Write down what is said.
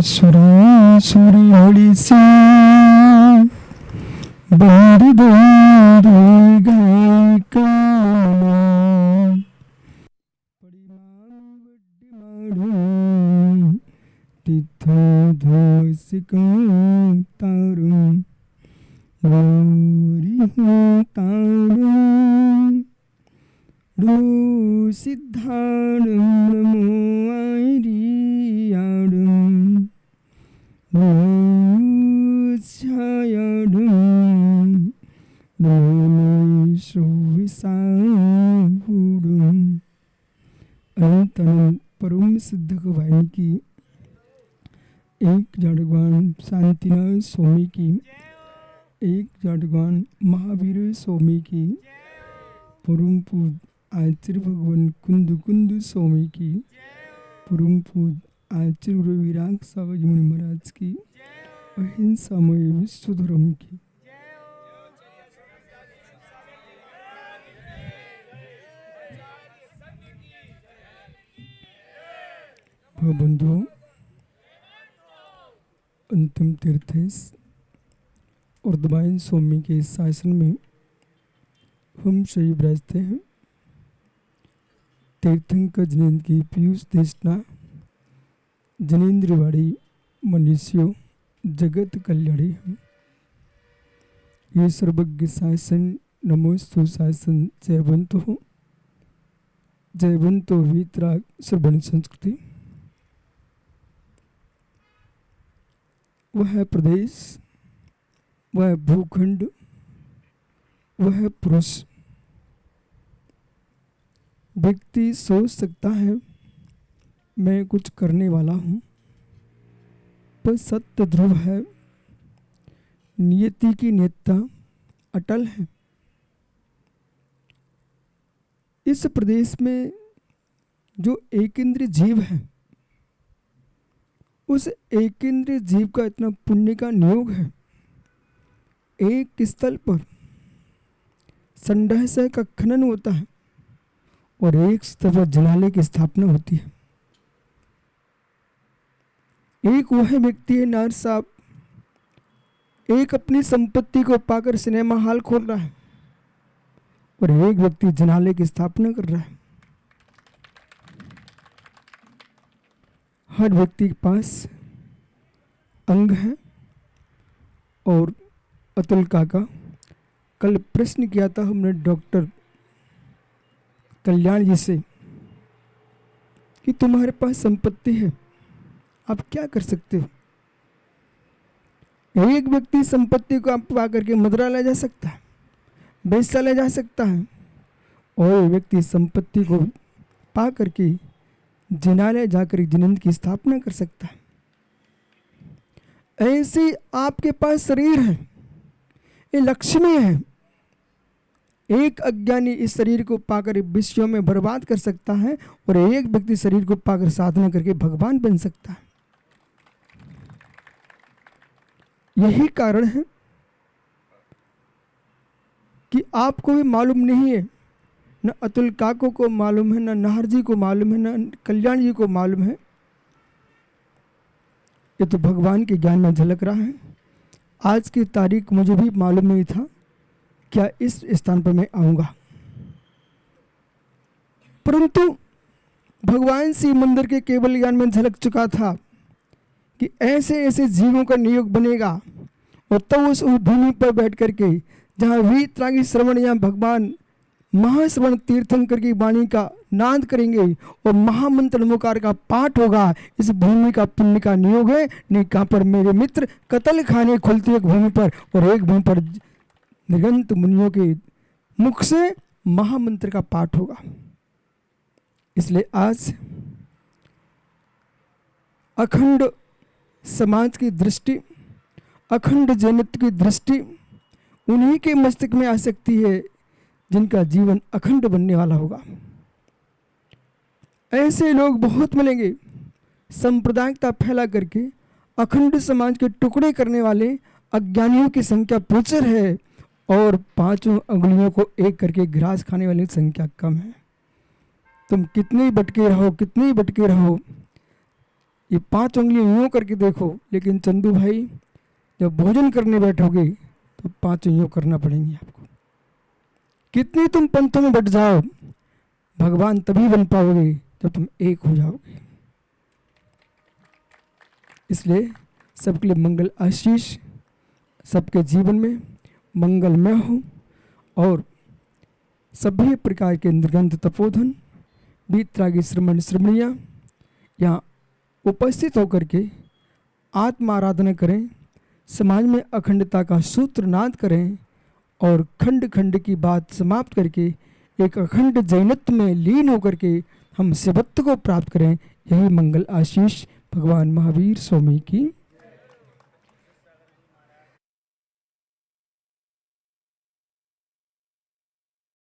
सुरी सुरी हड़ी सी बंद बंद गई काना परिमाण वड्डी मारू तिथो धोसिको तारू गोरी हूँ तारू डो सिद्धाणं नमो आयरियाडं डो छायाडं डो सुविसाहुडं। अनंत अनंत परम सिद्ध वाहिनी की एक जाडगवान शांतिनाथ स्वामी की, एक जाडगवान महावीर स्वामी की, परम पूज आचार्य भगवान कुंदू कुंदू स्वामी की, परम पूज आचार्य गुरु विराग सागर जी मुनि महाराज की, अहिंसामय विश्व धर्म की। बंधुओं, अंतिम तीर्थेश और दबाइन स्वामी के शासन में हम सही विराजते हैं। तीर्थंकर जनेन्द्र की पीयूष देशना जनेन्द्रवाड़ी मनुष्यों जगत कल्याणी हम। ये सर्वज्ञ शासन नमोस्तु शासन जयवंतो वीतराग श्रवण संस्कृति। वह प्रदेश, वह भूखंड, वह पुरुष। व्यक्ति सोच सकता है मैं कुछ करने वाला हूँ, पर सत्य ध्रुव है, नियति की नियतता अटल है। इस प्रदेश में जो एक इंद्रिय जीव है, उस एक इंद्रिय जीव का इतना पुण्य का नियोग है। एक स्थल पर संडहसय का खनन होता है और एक स्थल पर जलालय की स्थापना होती है। एक वह व्यक्ति है नार साहब, एक अपनी संपत्ति को पाकर सिनेमा हॉल खोल रहा है और एक व्यक्ति जनालय की स्थापना कर रहा है। हर व्यक्ति के पास अंग है। और अतुल काका, कल प्रश्न किया था हमने डॉक्टर कल्याण जी से कि तुम्हारे पास संपत्ति है, आप क्या कर सकते हो। एक व्यक्ति संपत्ति को आप पा करके मदुरा ले जा सकता है, बेस्सा ले जा सकता है, और एक व्यक्ति संपत्ति को पा करके जिनालय जाकर जिनंद की स्थापना कर सकता है। ऐसे आपके पास शरीर है, ये लक्ष्मी है। एक अज्ञानी इस शरीर को पाकर विषयों में बर्बाद कर सकता है और एक व्यक्ति शरीर को पाकर साधना करके भगवान बन सकता है। यही कारण है कि आपको भी मालूम नहीं है, न अतुल काको को मालूम है, न नाहर जी को मालूम है, न कल्याण जी को मालूम है। ये तो भगवान के ज्ञान में झलक रहा है। आज की तारीख मुझे भी मालूम नहीं था क्या इस स्थान पर मैं आऊंगा, परंतु भगवान शिव मंदिर के केवल ज्ञान में झलक चुका था कि ऐसे ऐसे जीवों का नियोग बनेगा। और तब उस भूमि पर बैठ करके जहाँ वीतरागी श्रवण, यहाँ भगवान महाश्रवण तीर्थंकर की वाणी का नाद करेंगे और महामंत्र नमोकार का पाठ होगा। इस भूमि का पुण्य का नियोग है। नहीं कहाँ पर मेरे मित्र कतल खाने खुलती एक भूमि पर, और एक भूमि पर निरंत मुनियों के मुख से महामंत्र का पाठ होगा। इसलिए आज अखंड समाज की दृष्टि, अखंड जैनत्व की दृष्टि उन्हीं के मस्तक में आ सकती है जिनका जीवन अखंड बनने वाला होगा। ऐसे लोग बहुत मिलेंगे, सांप्रदायिकता फैला करके अखंड समाज के टुकड़े करने वाले अज्ञानियों की संख्या प्रचुर है और पांचों अंगुलियों को एक करके ग्रास खाने वाली संख्या कम है। तुम कितने ही भटके रहो, कितने ही भटके रहो, ये 5 उंगलियां यूँ करके देखो, लेकिन चंदू भाई जब भोजन करने बैठोगे तो 5 यूँ करना पड़ेंगे आपको। कितनी तुम पंथों में बट जाओ, भगवान तभी बन पाओगे जब तुम एक हो जाओगे। इसलिए सबके लिए मंगल आशीष, सबके जीवन में मंगलमय हो और सभी प्रकार के निर्गंध तपोधन बीतरागी श्रमण श्रमणिया यहाँ उपस्थित होकर के आत्मा आराधना करें, समाज में अखंडता का सूत्र नाद करें और खंड खंड की बात समाप्त करके एक अखंड जैनत्व में लीन होकर के हम शिवत्व को प्राप्त करें। यही मंगल आशीष भगवान महावीर स्वामी की